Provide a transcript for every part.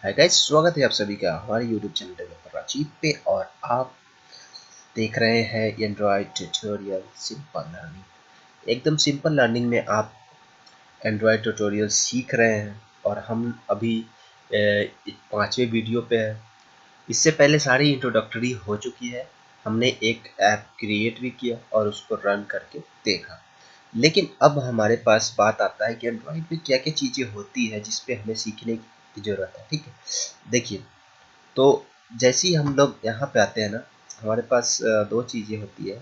Hi guys, स्वागत है आप सभी का हमारे YouTube चैनल डेवलपर राजीव पे। और आप देख रहे हैं एंड्रॉयड ट्यूटोरियल सिंपल लर्निंग। एकदम सिंपल लर्निंग में आप एंड्रॉयड ट्यूटोरियल सीख रहे हैं और हम अभी 5वें वीडियो पे हैं। इससे पहले सारी इंट्रोडक्टरी हो चुकी है। हमने एक ऐप क्रिएट भी किया और उसको रन करके देखा। लेकिन अब हमारे पास बात आता है कि एंड्रॉयड में क्या क्या चीज़ें होती है जिस पे हमें सीखने की ज़रूरत है। ठीक है, देखिए, तो जैसे ही हम लोग यहाँ पे आते हैं ना, हमारे पास दो चीज़ें होती है।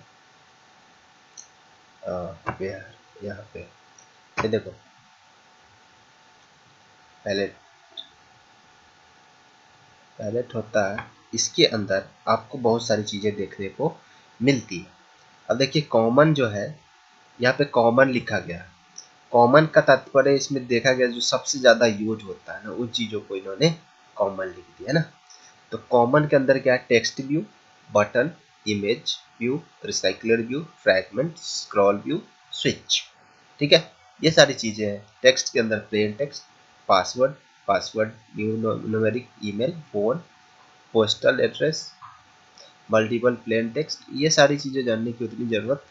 यहाँ पे ये देखो, पैलेट पैलेट होता है। इसके अंदर आपको बहुत सारी चीज़ें देखने को मिलती है। अब देखिए, कॉमन जो है, यहाँ पे कॉमन लिखा गया है। कॉमन का तात्पर्य इसमें देखा गया जो सबसे ज़्यादा यूज होता है ना, उन चीज़ों को इन्होंने कॉमन लिख दिया है ना। तो कॉमन के अंदर क्या है? Text view, button, image view, recycler view, fragment, scroll view, switch. ठीक है, ये सारी चीजें हैं। टेक्स्ट के अंदर plain text, password, password new numeric, email, phone, postal address, multiple plain text. ये सारी चीजें जानने की उतनी जरूरत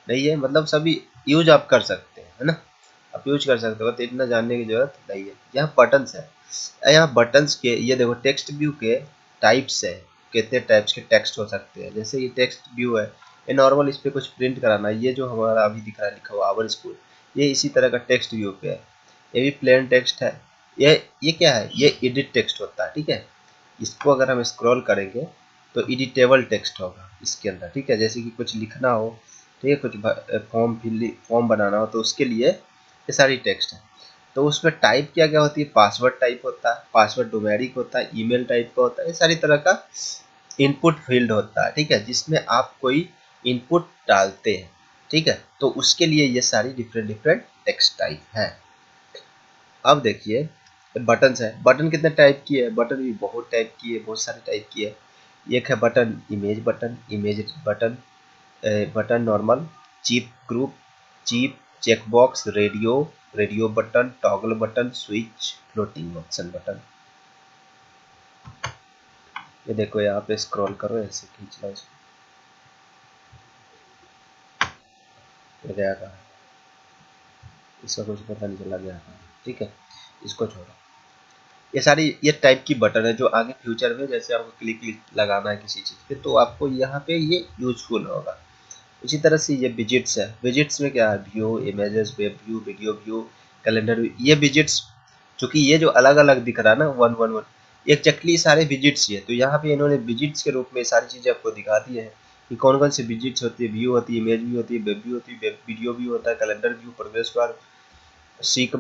नहीं है, मतलब सभी यूज आप कर सकते हैं, है ना। आप यूज कर सकते हो, तो इतना जानने की जरूरत नहीं है। यहाँ बटन्स है, यहाँ बटन्स के ये देखो, टेक्स्ट व्यू के टाइप्स है। कितने टाइप्स के टेक्स्ट हो सकते हैं। जैसे ये टेक्स्ट व्यू है, ये नॉर्मल, इस पे कुछ प्रिंट कराना है। ये जो हमारा अभी दिख रहा है लिखा हुआ आवर स्कूल, ये इसी तरह का टेक्स्ट व्यू पे है। ये भी प्लेन टेक्स्ट है। ये क्या है? ये एडिट टेक्स्ट होता है। ठीक है, इसको अगर हम स्क्रॉल करेंगे तो एडिटेबल टेक्स्ट होगा इसके अंदर। ठीक है, जैसे कि कुछ लिखना हो, ठीक है, कुछ फॉर्म बनाना हो, तो उसके लिए ये सारी टेक्स्ट है। तो उसमें टाइप क्या क्या होती है? पासवर्ड टाइप होता है, पासवर्ड न्यूमेरिक होता है, ईमेल टाइप का होता है। ये सारी तरह का इनपुट फील्ड होता है। ठीक है, जिसमें आप कोई इनपुट डालते हैं। ठीक है, तो उसके लिए ये सारी डिफरेंट डिफरेंट टेक्स्ट टाइप है। अब देखिए, बटन्स है। बटन कितने टाइप की है? बटन भी बहुत टाइप की है, बहुत सारे टाइप की है। एक है button image button, image button, button normal, chip group, chip, checkbox, radio, radio button, toggle button, switch, floating option button. ये देखो, यहाँ पे स्क्रॉल करो, ऐसे खींच लो इसको, ये गया कहाँ? इसका कुछ पता नहीं चला गया कहाँ। ठीक है, इसको छोड़ो। ये सारी ये टाइप की बटन है जो आगे फ्यूचर में जैसे आपको क्लिक क्लिक लगाना है किसी चीज़ पे, तो आपको यहाँ पे ये यूजफुल होगा। इसी तरह से ये विजिट्स है। विजिट्स में क्या है? View, images, web view, video view, calendar view. ये विजिट्स, चूंकि ये जो अलग अलग दिख रहा है ना, वन वन वन, एक्जैक्टली सारे विजिट्स ही है। तो यहाँ पे इन्होंने विजिट्स के रूप में सारी चीज़ें आपको दिखा दी है कि कौन कौन सी विजिट्स होती है। व्यू होती है, इमेज व्यू होती है, वेब व्यू होती है, वेब वीडियो व्यू होता है, calendar view, progress bar, seek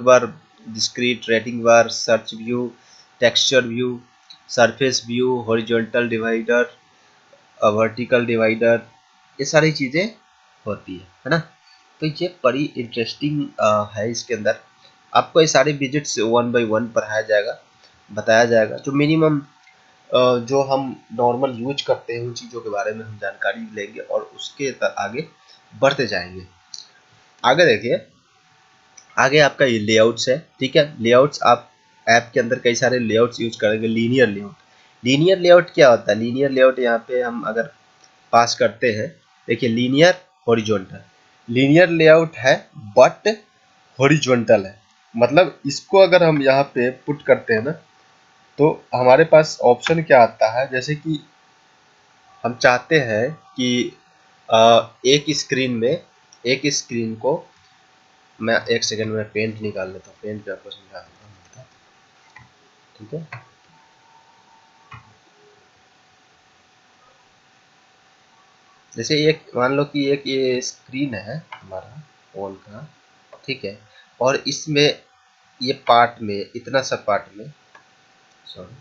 bar, discrete rating bar, search view, texture view, surface view, horizontal divider, vertical divider. ये सारी चीज़ें होती है ना। तो ये बड़ी इंटरेस्टिंग है। इसके अंदर आपको ये सारे विजिट्स वन बाय वन पढ़ाया जाएगा, बताया जाएगा। जो मिनिमम जो हम नॉर्मल यूज करते हैं, उन चीज़ों के बारे में हम जानकारी लेंगे और उसके आगे बढ़ते जाएंगे। आगे देखिए, आगे आपका ये लेआउट्स है। ठीक है, लेआउट्स आप ऐप के अंदर कई सारे लेआउट्स यूज करेंगे। लीनियर लेआउट, लीनियर लेआउट क्या होता है? लीनियर लेआउट यहाँ पे हम अगर पास करते हैं, देखिए, लीनियर, हॉरिजॉन्टल। लीनियर लेआउट है बट हॉरिजॉन्टल है। मतलब इसको अगर हम यहाँ पे पुट करते हैं ना, तो हमारे पास ऑप्शन क्या आता है? जैसे कि हम चाहते हैं कि एक स्क्रीन में, एक स्क्रीन को, मैं एक सेकंड में पेंट निकाल लेता हूँ, पेंट पे आपको समझा देता हूँ। ठीक है, जैसे एक मान लो कि एक ये स्क्रीन है हमारा फोन का। ठीक है, और इसमें ये पार्ट में, इतना सा पार्ट में, सॉरी,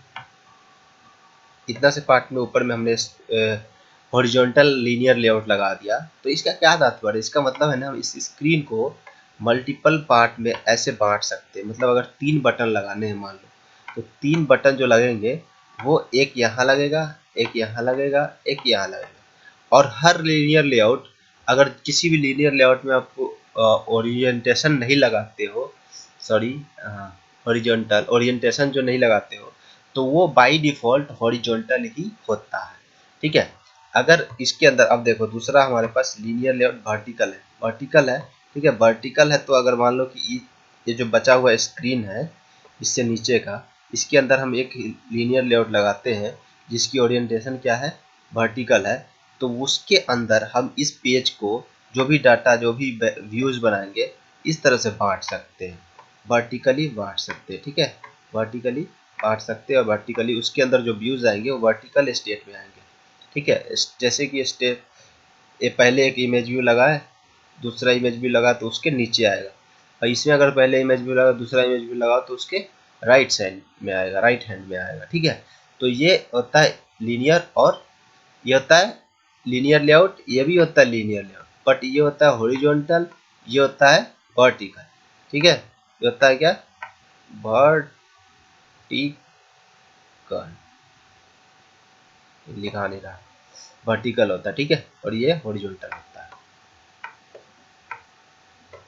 इतना से पार्ट में ऊपर में हमने हॉरिजॉन्टल लीनियर लेआउट लगा दिया। तो इसका क्या तात्पर्य? इसका मतलब है ना, हम इस स्क्रीन को मल्टीपल पार्ट में ऐसे बांट सकते हैं। मतलब अगर 3 बटन लगाने हैं मान लो, तो 3 बटन जो लगेंगे, वो एक यहाँ लगेगा, एक यहाँ लगेगा, एक यहाँ लगेगा। और हर लीनियर लेआउट, अगर किसी भी लीनियर लेआउट में आपको ओरिएंटेशन नहीं लगाते हो, सॉरी, हाँ, हॉरिजॉन्टल ओरिएंटेशन जो नहीं लगाते हो तो वो बाय डिफॉल्ट हॉरिजॉन्टल ही होता है। ठीक है, अगर इसके अंदर अब देखो दूसरा हमारे पास लीनियर लेआउट वर्टिकल है, वर्टिकल है। ठीक है, वर्टिकल है तो अगर मान लो कि ये जो बचा हुआ स्क्रीन है इससे नीचे का, इसके अंदर हम एक लीनियर लेआउट लगाते हैं जिसकी ओरिएंटेशन क्या है, वर्टिकल है, तो उसके अंदर हम इस पेज को जो भी डाटा जो भी व्यूज बनाएंगे इस तरह से बांट सकते हैं, वर्टिकली बांट सकते हैं। ठीक है, वर्टिकली बांट सकते हैं और वर्टिकली उसके अंदर जो व्यूज आएंगे वो वर्टिकल स्टेट में आएंगे। ठीक है, जैसे कि स्टेट ये पहले एक इमेज व्यू लगा है, दूसरा इमेज व्यू लगा तो उसके नीचे आएगा, और इसमें अगर पहले इमेज व्यू लगा दूसरा इमेज व्यू लगा तो उसके राइट साइड में आएगा, राइट हैंड में आएगा। ठीक है, तो ये होता है लीनियर, और ये होता है लीनियर लेआउट, ये भी होता है लीनियर लेआउट, बट ये होता है हॉरिजॉन्टल, ये होता है वर्टिकल। ठीक है, ये होता है क्या, वर्टिकल, लिखा नहीं रहा, वर्टिकल होता है। ठीक है, और ये हॉरिजॉन्टल होता है,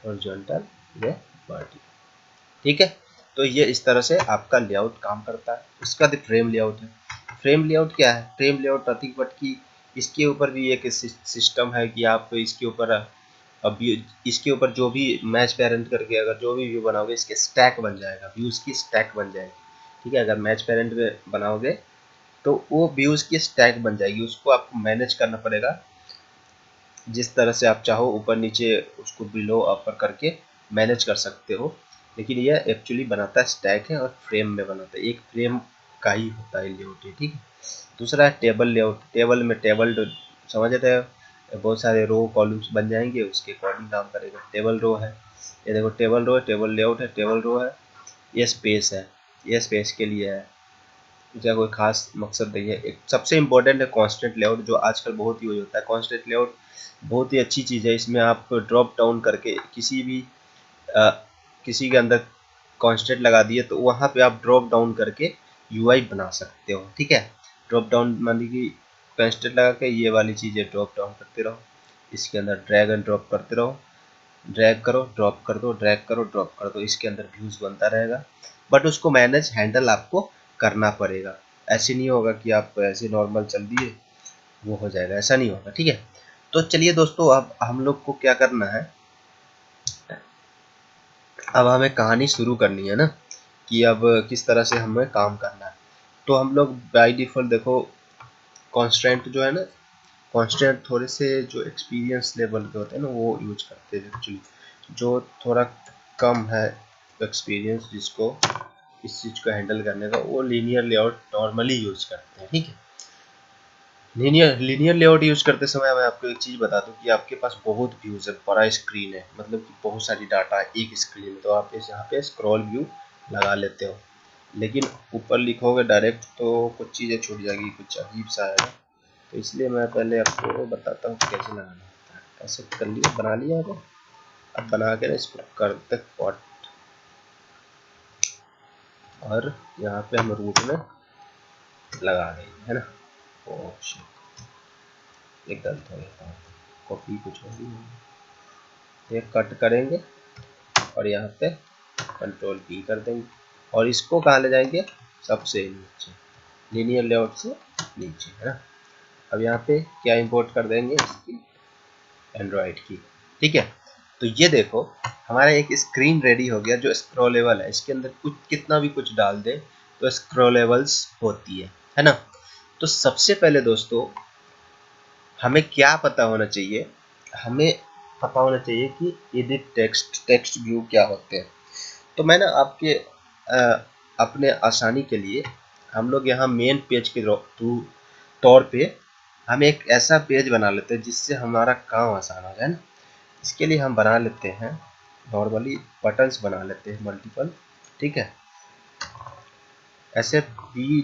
हॉरिजॉन्टल, ये वर्टिकल। ठीक है, तो ये इस तरह से आपका लेआउट काम करता है। उसका बाद फ्रेम लेआउट है। फ्रेम लेआउट क्या है, फ्रेम लेआउट अति बट की इसके ऊपर भी एक सिस्टम है कि आप इसके ऊपर अब इसके ऊपर जो भी मैच पेरेंट करके अगर जो भी व्यू बनाओगे इसके स्टैक बन जाएगा, व्यूज की स्टैक बन जाएगी। ठीक है, अगर मैच पेरेंट में बनाओगे तो वो व्यूज की स्टैक बन जाएगी, उसको आपको मैनेज करना पड़ेगा जिस तरह से आप चाहो, ऊपर नीचे उसको बिलो अपर करके मैनेज कर सकते हो। लेकिन ये एक्चुअली बनाता है स्टैक है और फ्रेम में बनाता है, एक फ्रेम का ही होता है लेआउट। ठीक है, दूसरा है टेबल लेआउट। टेबल में टेबल समझ रहे हो, बहुत सारे रो कॉलम्स बन जाएंगे उसके अकॉर्डिंग काम करेगा। टेबल रो है, ये देखो टेबल रो है, टेबल लेआउट है, टेबल रो है, ये स्पेस है, ये स्पेस के लिए है, इसका कोई खास मकसद नहीं है। एक सबसे इम्पोर्टेंट है कांस्टेंट लेआउट, जो आजकल बहुत यूज होता है। कांस्टेंट लेआउट बहुत ही अच्छी चीज़ है, इसमें आप ड्रॉप डाउन करके किसी भी अ, किसी के अंदर कांस्टेंट लगा दिए तो वहाँ पे आप ड्रॉप डाउन करके यूआई बना सकते हो। ठीक है, ड्रॉप डाउन मान कि कांस्टेंट लगा के ये वाली चीज़ें ड्रॉप डाउन करते रहो, इसके अंदर ड्रैग एंड ड्रॉप करते रहो, ड्रैग करो ड्रॉप कर दो, ड्रैग करो ड्रॉप कर दो, इसके अंदर व्यूज बनता रहेगा। बट उसको मैनेज हैंडल आपको करना पड़ेगा, ऐसे नहीं होगा कि आप ऐसे नॉर्मल चल दिए वो हो जाएगा, ऐसा नहीं होगा। ठीक है, तो चलिए दोस्तों अब हम लोग को क्या करना है, अब हमें कहानी शुरू करनी है ना कि अब किस तरह से हमें काम करना है। तो हम लोग बाय डिफॉल्ट देखो कॉन्स्टेंट जो है ना, कॉन्स्टेंट थोड़े से जो एक्सपीरियंस लेवल के होते हैं ना वो यूज करते हैं एक्चुअली, जो थोड़ा कम है एक्सपीरियंस जिसको इस चीज़ को हैंडल करने का, वो लीनियर लेआउट नॉर्मली यूज करते हैं। ठीक है, लीनियर लेआउट यूज करते समय मैं आपको एक चीज़ बता दूं कि आपके पास बहुत व्यूज है, बड़ा स्क्रीन है, मतलब कि बहुत सारी डाटा एक स्क्रीन में, तो आप इस यहाँ पे स्क्रॉल व्यू लगा लेते हो, लेकिन ऊपर लिखोगे डायरेक्ट तो कुछ चीज़ें छूट जाएगी, कुछ अजीब सा आएगा। तो इसलिए मैं पहले आपको बताता हूँ कैसे लगाना होता है। ऐसे कर लिया, बना लिया है, अब बना के ना इसको करते कट, और यहाँ पे हम रूट में लगा देंगे, है ना। ओ एक गलत हो गया, कॉपी कुछ होगी, ये कट करेंगे और यहाँ पे कंट्रोल पी कर देंगे, और इसको कहाँ ले जाएंगे, सबसे नीचे, लीनियर लेआउट से नीचे, है ना। अब यहाँ पे क्या इंपोर्ट कर देंगे, इसकी एंड्रॉइड की। ठीक है, तो ये देखो हमारा एक स्क्रीन रेडी हो गया जो स्क्रॉलेबल है, इसके अंदर कुछ कितना भी कुछ डाल दे तो स्क्रॉलेबल्स होती है ना। तो सबसे पहले दोस्तों हमें क्या पता होना चाहिए, हमें पता होना चाहिए कि एडिट टेक्स्ट, टेक्स्ट व्यू क्या होते हैं। तो मैं ना आपके अपने आसानी के लिए हम लोग यहाँ मेन पेज के तौर पे हम एक ऐसा पेज बना लेते हैं जिससे हमारा काम आसान हो जाए ना। इसके लिए हम बना लेते हैं नॉर्मली बटन्स बना लेते हैं मल्टीपल। ठीक है, ऐसे भी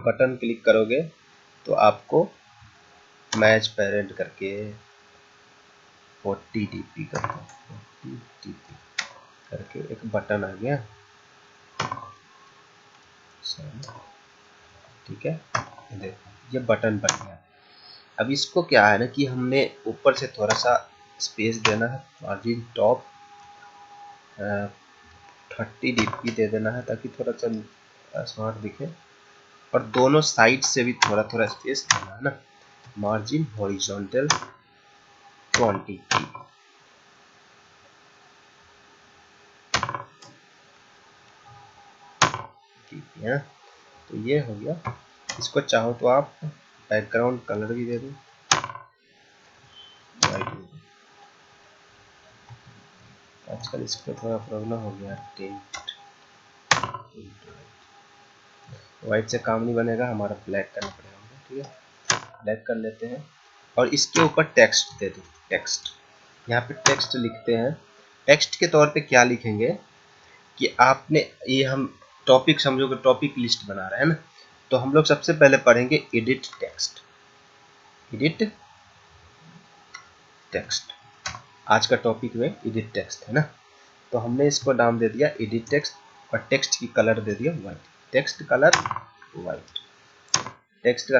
बटन क्लिक करोगे तो आपको मैच पेरेंट करके 40 dp करके एक बटन आ गया। ठीक है, देखो ये बटन बन गया। अब इसको क्या है ना कि हमने ऊपर से थोड़ा सा स्पेस देना है, मार्जिन टॉप 30 dp दे देना है ताकि थोड़ा सा स्मार्ट दिखे, और दोनों साइड से भी थोड़ा थोड़ा स्पेस देना है ना। मार्जिन हॉरिजॉन्टल 20, ठीक है। तो ये हो गया। इसको चाहो तो आप बैकग्राउंड कलर भी दे दो, वाइट दे दो। आजकल इस पर थोड़ा प्रॉब्लम हो गया, टेंट वाइट से काम नहीं बनेगा, हमारा ब्लैक करना पड़ेगा। ठीक है, ब्लैक कर लेते हैं। और इसके ऊपर टेक्स्ट दे दो। टेक्स्ट, यहाँ पे टेक्स्ट लिखते हैं। टेक्स्ट के तौर पे क्या लिखेंगे कि आपने ये, हम टॉपिक समझो कि टॉपिक लिस्ट बना रहे हैं ना, तो हम लोग सबसे पहले पढ़ेंगे एडिट टेक्स्ट। एडिट टेक्स्ट, आज का टॉपिक में एडिट टेक्स्ट है ना, तो हमने इसको नाम दे दिया एडिट टेक्स्ट, और टेक्स्ट की कलर दे दिया white. Text colour white. Text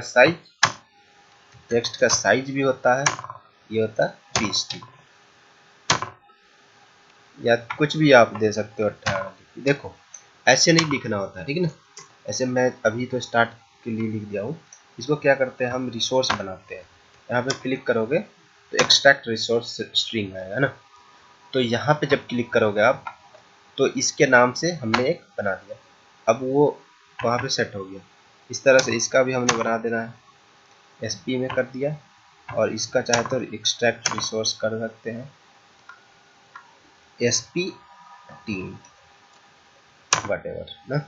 का साइज भी होता है, ये होता है PST, या कुछ भी आप दे सकते हो 18। देखो ऐसे नहीं लिखना होता है, ठीक है ना। ऐसे मैं अभी तो स्टार्ट के लिए लिख दिया हूँ। इसको क्या करते हैं हम, रिसोर्स बनाते हैं। यहाँ पे क्लिक करोगे तो एक्सट्रैक्ट रिसोर्स स्ट्रिंग आएगा ना, तो यहाँ पे जब क्लिक करोगे आप, तो इसके नाम से हमने एक बना दिया। अब वो वहाँ पे सेट हो गया। इस तरह से इसका भी हमने बना देना है, SP में कर दिया। और इसका चाहे तो एक्सट्रैक्ट रिसोर्स कर सकते हैं, SP18 वटेवर ना।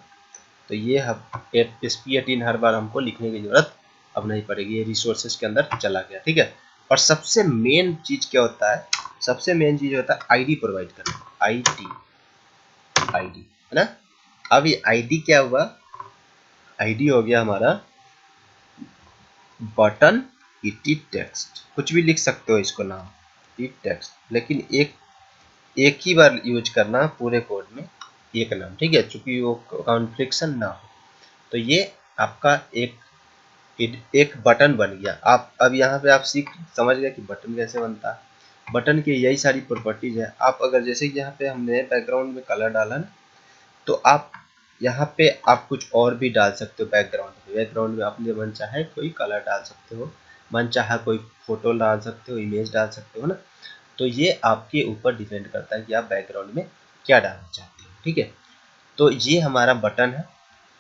तो ये SP18 हर बार हमको लिखने की जरूरत अब नहीं पड़ेगी, ये रिसोर्सेज के अंदर चला गया। ठीक है, और सबसे मेन चीज क्या होता है, सबसे मेन चीज होता है ID प्रोवाइड करना। ID है ना। अब ये ID क्या हुआ, ID हो गया हमारा बटन ET टेक्स्ट। कुछ भी लिख सकते हो इसको नाम ET टेक्स्ट, लेकिन एक ही बार यूज करना पूरे कोड में, एक नाम, ठीक है, चूंकि वो कॉन्फ्लिक्शन ना हो। तो ये आपका एक बटन बन गया। आप अब यहाँ पे आप समझ गए कि बटन कैसे बनता है। बटन की यही सारी प्रॉपर्टीज है। आप अगर जैसे कि यहाँ पे हमने बैकग्राउंड में कलर डाला ना, तो आप यहाँ पे आप कुछ और भी डाल सकते हो। बैकग्राउंड में अपने मन चाहे कोई कलर डाल सकते हो, मन चाहे कोई फोटो डाल सकते हो, इमेज डाल सकते हो ना। तो ये आपके ऊपर डिपेंड करता है कि आप बैकग्राउंड में क्या डालना चाहते हो। ठीक है, तो ये हमारा बटन है।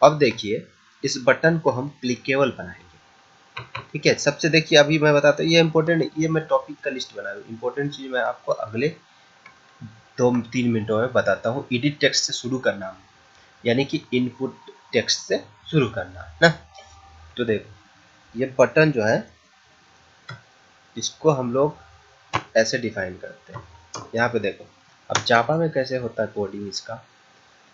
अब देखिए, इस बटन को हम क्लिकेबल बनाएंगे। ठीक है, सबसे देखिए अभी मैं बताता हूँ, ये इंपॉर्टेंट, ये मैं टॉपिक का लिस्ट बना रहा हूँ। इंपॉर्टेंट चीज मैं आपको अगले 2-3 मिनटों में बताता हूँ। एडिट टेक्स्ट से शुरू करना है, यानी कि इनपुट टेक्स्ट से शुरू करना है ना। तो देखो, ये बटन जो है, इसको हम लोग ऐसे डिफाइन करते हैं। यहाँ पे देखो, अब जावा में कैसे होता है कोडिंग इसका।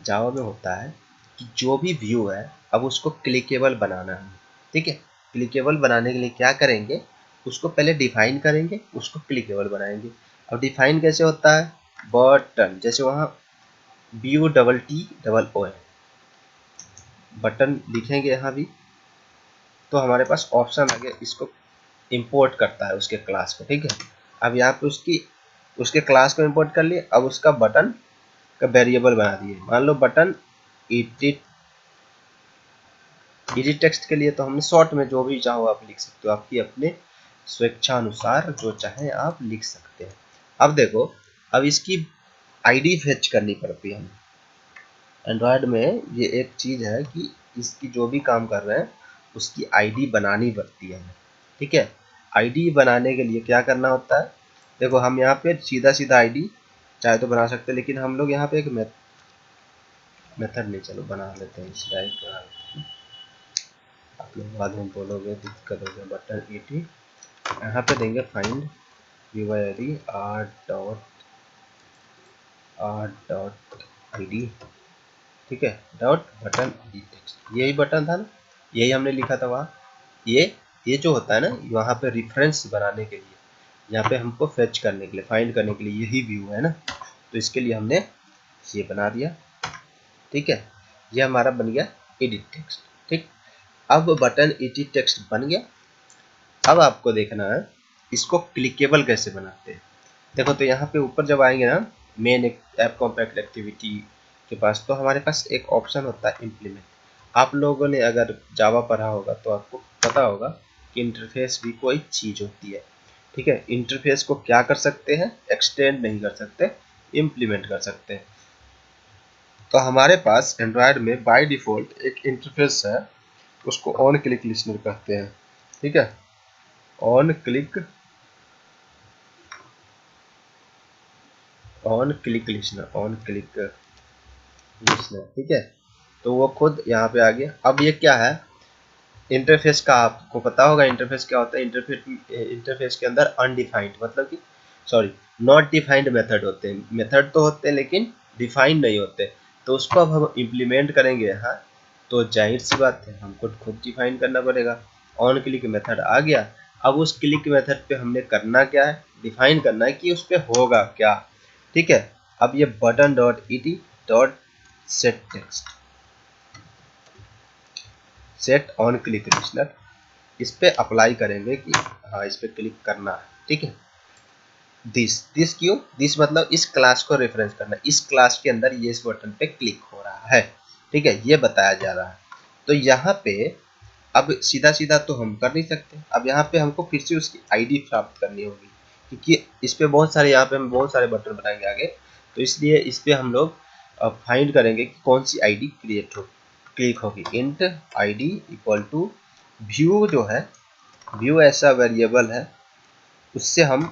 जावा में होता है कि जो भी व्यू है, अब उसको क्लिकेबल बनाना है। ठीक है, क्लिकेबल बनाने के लिए क्या करेंगे, उसको पहले डिफाइन करेंगे, उसको क्लिकेबल बनाएंगे। अब डिफाइन कैसे होता है, बटन, जैसे वहाँ BUTTO है, बटन लिखेंगे यहाँ भी, तो हमारे पास ऑप्शन आ गया, इसको इंपोर्ट करता है उसके क्लास को। ठीक है, अब यहाँ पे उसके क्लास को इंपोर्ट कर लिए। अब उसका बटन का वेरिएबल बना दिए, मान लो बटन एडिट टेक्स्ट के लिए तो हमने शॉर्ट में जो भी चाहो आप लिख सकते हो, आपकी अपने स्वेच्छानुसार जो चाहे आप लिख सकते हैं। अब देखो, अब इसकी ID फेच करनी पड़ती है हमें। एंड्रॉयड में ये एक चीज है कि इसकी जो भी काम कर रहे हैं उसकी ID बनानी पड़ती है हमें। ठीक है, ID बनाने के लिए क्या करना होता है, देखो हम यहाँ पे सीधा सीधा ID चाहे तो बना सकते हैं, लेकिन हम लोग यहाँ पे एक मेथड नहीं, चलो बना लेते हैं, इसका एक बना लेते हैं। आप लोग बाद में बोलोगे दिक्कत होगी। बटन ET, यहाँ पे देंगे फाइंड UID r.id, ठीक है, डॉट बटन टेक्स्ट। यही बटन था ना, यही हमने लिखा था वहाँ। ये जो होता है ना, वहाँ पे रेफरेंस बनाने के लिए, यहाँ पे हमको फेच करने के लिए, फाइंड करने के लिए यही व्यू है ना, तो इसके लिए हमने ये बना दिया। ठीक है, ये हमारा बन गया एडिट टेक्स्ट। ठीक, अब बटन एडिट टेक्स्ट बन गया। अब आपको देखना है इसको क्लिकेबल कैसे बनाते हैं। देखो, तो यहाँ पे ऊपर जब आएंगे ना, मेन ऐप कॉम्पैक्ट एक्टिविटी के पास, तो हमारे पास एक ऑप्शन होता है इम्प्लीमेंट। आप लोगों ने अगर जावा पढ़ा होगा तो आपको पता होगा कि इंटरफेस भी कोई चीज होती है। ठीक है, इंटरफेस को क्या कर सकते हैं, एक्सटेंड नहीं कर सकते, इम्प्लीमेंट कर सकते हैं। तो हमारे पास एंड्रॉयड में बाय डिफॉल्ट एक इंटरफेस है, उसको ऑन क्लिक लिसनर कहते हैं। ठीक है, on click listener, on click listener. ठीक है, तो वो खुद यहाँ पे आ गया। अब ये क्या है, इंटरफेस का आपको पता होगा इंटरफेस क्या होता है। इंटरफेस के अंदर अनडिफाइंड मतलब कि सॉरी नॉट डिफाइंड मेथड होते हैं। मेथड तो होते हैं लेकिन डिफाइंड नहीं होते। तो उसको अब हम इम्प्लीमेंट करेंगे यहाँ, तो जाहिर सी बात है हमको खुद डिफाइन करना पड़ेगा। ऑन क्लिक मेथड आ गया। अब उस क्लिक मेथड पे हमने करना क्या है, डिफाइन करना है कि उस पर होगा क्या। ठीक है, अब ये button dot ED dot set text, set on click listener, इस पे अप्लाई करेंगे कि हाँ इस पे क्लिक करना है। ठीक है, दिस क्यों, दिस मतलब इस क्लास को रेफरेंस करना, इस क्लास के अंदर ये इस बटन पे क्लिक हो रहा है। ठीक है, ये बताया जा रहा है। तो यहाँ पे अब सीधा सीधा तो हम कर नहीं सकते, अब यहाँ पे हमको फिर से उसकी आईडी प्राप्त करनी होगी, क्योंकि इस पे बहुत सारे, यहाँ पे हम बहुत सारे बटन बनाएंगे आगे, तो इसलिए इस पे हम लोग फाइंड करेंगे कि कौन सी आईडी क्रिएट हो क्लिक होगी। Int ID equal to view, जो है व्यू ऐसा वेरिएबल है, उससे हम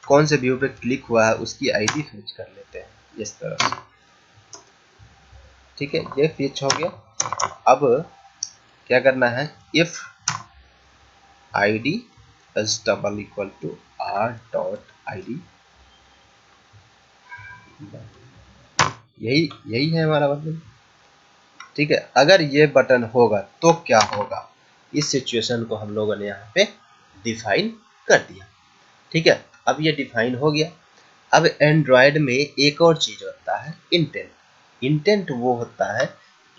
कौन से व्यू पे क्लिक हुआ है उसकी आईडी फिच कर लेते हैं इस तरह से। ठीक है, ये फिच हो गया। अब क्या करना है, if ID is double equal to R dot ID, यही यही है हमारा मतलब। ठीक है, अगर ये बटन होगा तो क्या होगा, इस सिचुएशन को हम लोगों ने यहाँ पे डिफाइन कर दिया। ठीक है, अब ये डिफाइन हो गया। अब एंड्रॉयड में एक और चीज होता है इंटेंट। इंटेंट वो होता है,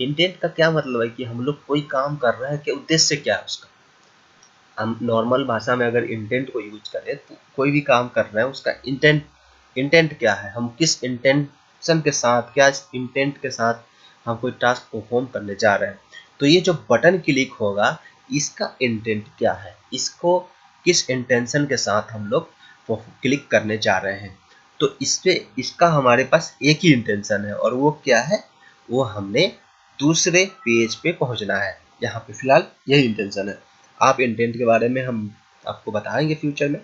इंटेंट का क्या मतलब है कि हम लोग कोई काम कर रहे हैं कि उद्देश्य क्या है उसका। हम नॉर्मल भाषा में अगर इंटेंट को यूज करें तो कोई भी काम कर रहे हैं उसका इंटेंट, इंटेंट क्या है, हम किस इंटेंशन के साथ, क्या इंटेंट के साथ हम कोई टास्क परफॉर्म करने जा रहे हैं। तो ये जो बटन क्लिक होगा इसका इंटेंट क्या है, इसको किस इंटेंशन के साथ हम लोग क्लिक करने जा रहे हैं। तो इस पे इसका हमारे पास एक ही इंटेंशन है, और वो क्या है, वो हमने दूसरे पेज पे पहुंचना है। यहाँ पे फिलहाल यही इंटेंशन है। आप इंटेंट के बारे में हम आपको बताएंगे फ्यूचर में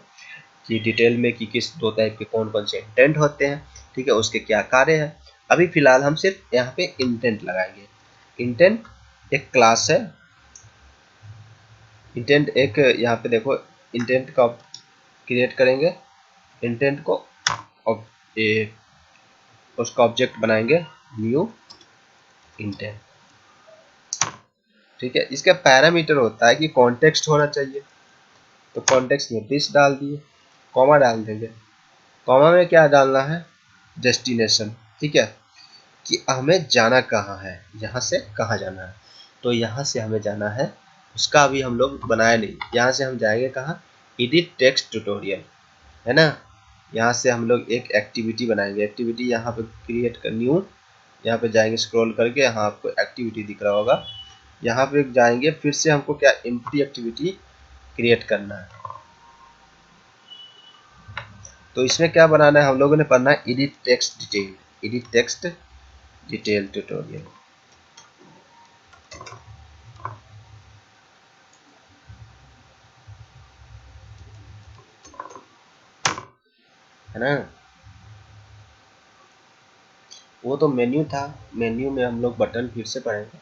कि डिटेल में कि किस दो टाइप के कौन कौन से इंटेंट होते हैं। ठीक है, उसके क्या कार्य हैं। अभी फिलहाल हम सिर्फ यहाँ पे इंटेंट लगाएंगे। इंटेंट एक क्लास है, इंटेंट एक, यहाँ पे देखो इंटेंट का क्रिएट करेंगे, इंटेंट को और ये उसका ऑब्जेक्ट बनाएंगे न्यू इंटेंट। ठीक है, इसका पैरामीटर होता है कि कॉन्टेक्स्ट होना चाहिए, तो कॉन्टेक्स्ट में दिस डाल दिए, कॉमा डाल देंगे। कॉमा में क्या डालना है, डेस्टिनेशन। ठीक है, कि हमें जाना कहाँ है, यहाँ से कहाँ जाना है। तो यहाँ से हमें जाना है, उसका अभी हम लोग बनाया नहीं, यहाँ से हम जाएंगे कहाँ, एडिट टेक्स्ट ट्यूटोरियल, है ना। यहाँ से हम लोग एक एक्टिविटी बनाएंगे, एक्टिविटी यहाँ पे क्रिएट कर न्यू, यहाँ पे जाएंगे स्क्रॉल करके, यहाँ आपको एक्टिविटी दिख रहा होगा, यहाँ पे जाएंगे, फिर से हमको क्या एम्प्टी एक्टिविटी क्रिएट करना है। तो इसमें क्या बनाना है, हम लोगों ने पढ़ना है edit text detail, edit text detail tutorial, है ना। वो तो मेन्यू था, मेन्यू में हम लोग बटन फिर से पढ़ेंगे,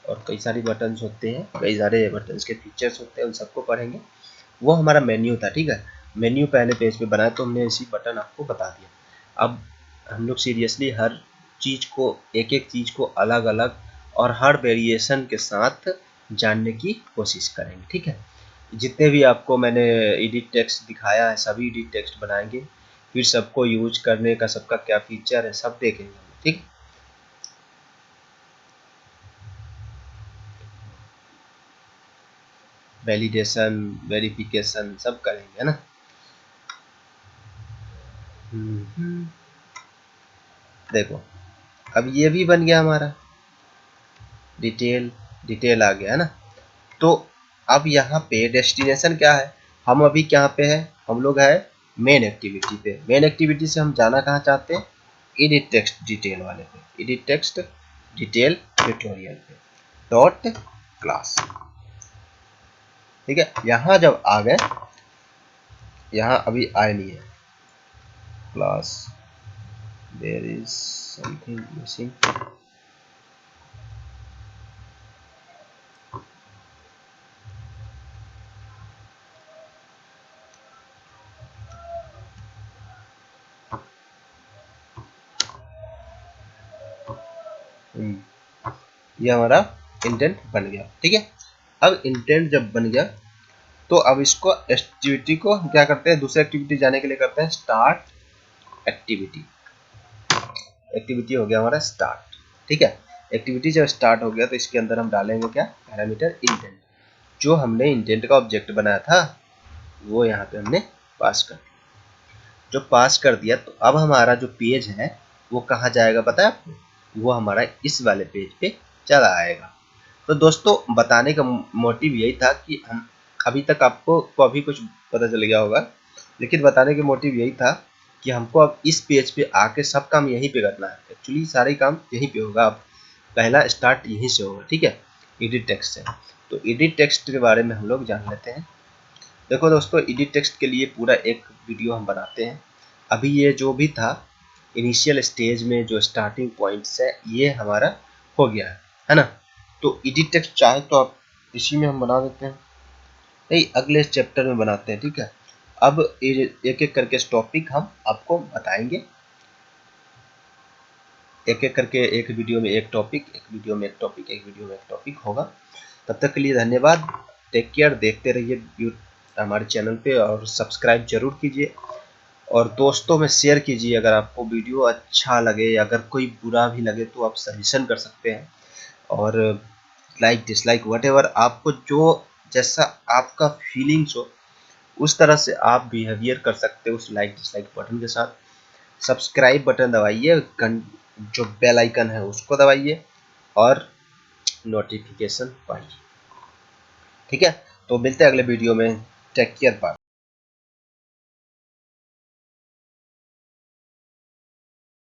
और कई सारी बटन्स होते हैं, कई सारे बटन्स के फीचर्स होते हैं, उन सबको पढ़ेंगे। वो हमारा मेन्यू था। ठीक है, मेन्यू पहले पेज पे बनाया तो हमने इसी बटन आपको बता दिया। अब हम लोग सीरियसली हर चीज़ को, एक एक चीज़ को अलग अलग और हर वेरिएशन के साथ जानने की कोशिश करेंगे। ठीक है, जितने भी आपको मैंने एडिट टेक्स्ट दिखाया है सभी एडिट टेक्स्ट बनाएंगे, फिर सबको यूज करने का सबका क्या फीचर है सब देखेंगे। ठीक, वैलिडेशन वेरिफिकेशन सब करेंगे, है ना। देखो अब ये भी बन गया हमारा, डिटेल डिटेल आ गया है ना। तो अब यहाँ पे डेस्टिनेशन क्या है, हम अभी कहाँ पे है, हम लोग है मेन एक्टिविटी पे। मेन एक्टिविटी से हम जाना कहाँ चाहते हैं, एडिट टेक्स्ट डिटेल वाले पे, एडिट टेक्स्ट डिटेल ट्यूटोरियल पे डॉट क्लास। ठीक है, यहाँ जब आ गए, यहाँ अभी आए नहीं है class, there is something missing. ये हमारा इंटेंट बन गया। ठीक है, अब इंटेंट जब बन गया तो अब इसको एक्टिविटी को हम क्या करते हैं, दूसरे एक्टिविटी जाने के लिए करते हैं स्टार्ट एक्टिविटी। एक्टिविटी हो गया हमारा स्टार्ट। ठीक है, एक्टिविटी जब स्टार्ट हो गया तो इसके अंदर हम डालेंगे क्या, पैरामीटर इंटेंट। जो हमने इंटेंट का ऑब्जेक्ट बनाया था वो यहाँ पे हमने पास कर दिया। जो पास कर दिया तो अब हमारा जो पेज है वो कहाँ जाएगा पता है आपको, वो हमारा इस वाले पेज पे चला आएगा। तो दोस्तों बताने का मोटिव यही था कि हम अभी तक आपको को अभी कुछ पता चल गया होगा, लेकिन बताने का मोटिव यही था कि हमको अब इस पेज पे आके सब काम यहीं पे करना है। एक्चुअली सारे काम यहीं पे होगा, अब पहला स्टार्ट यहीं से होगा। ठीक है, एडिट टेक्स्ट से। तो एडिट टेक्स्ट के बारे में हम लोग जान लेते हैं। देखो दोस्तों, एडिट टेक्स्ट के लिए पूरा एक वीडियो हम बनाते हैं। अभी ये जो भी था इनिशियल स्टेज में जो स्टार्टिंग पॉइंट्स है ये हमारा हो गया है ना। तो एडिट टेक्स्ट चाहे तो आप इसी में हम बना देते हैं, नहीं अगले चैप्टर में बनाते हैं। ठीक है, अब एक एक करके इस टॉपिक हम आपको बताएंगे, एक एक करके, एक वीडियो में एक टॉपिक, एक वीडियो में एक टॉपिक, एक वीडियो में एक टॉपिक होगा। तब तक के लिए धन्यवाद, टेक केयर, देखते रहिए हमारे चैनल पे और सब्सक्राइब जरूर कीजिए और दोस्तों में शेयर कीजिए। अगर आपको वीडियो अच्छा लगे या अगर कोई बुरा भी लगे तो आप सजेशन कर सकते हैं, और लाइक डिसलाइक वटेवर आपको जो जैसा आपका फीलिंग्स हो उस तरह से आप बिहेवियर कर सकते हो उस लाइक डिसलाइक बटन के साथ। सब्सक्राइब बटन दबाइए, जो बेल आइकन है उसको दबाइए और नोटिफिकेशन पाइए। ठीक है, तो मिलते हैं अगले वीडियो में। Take care, bye.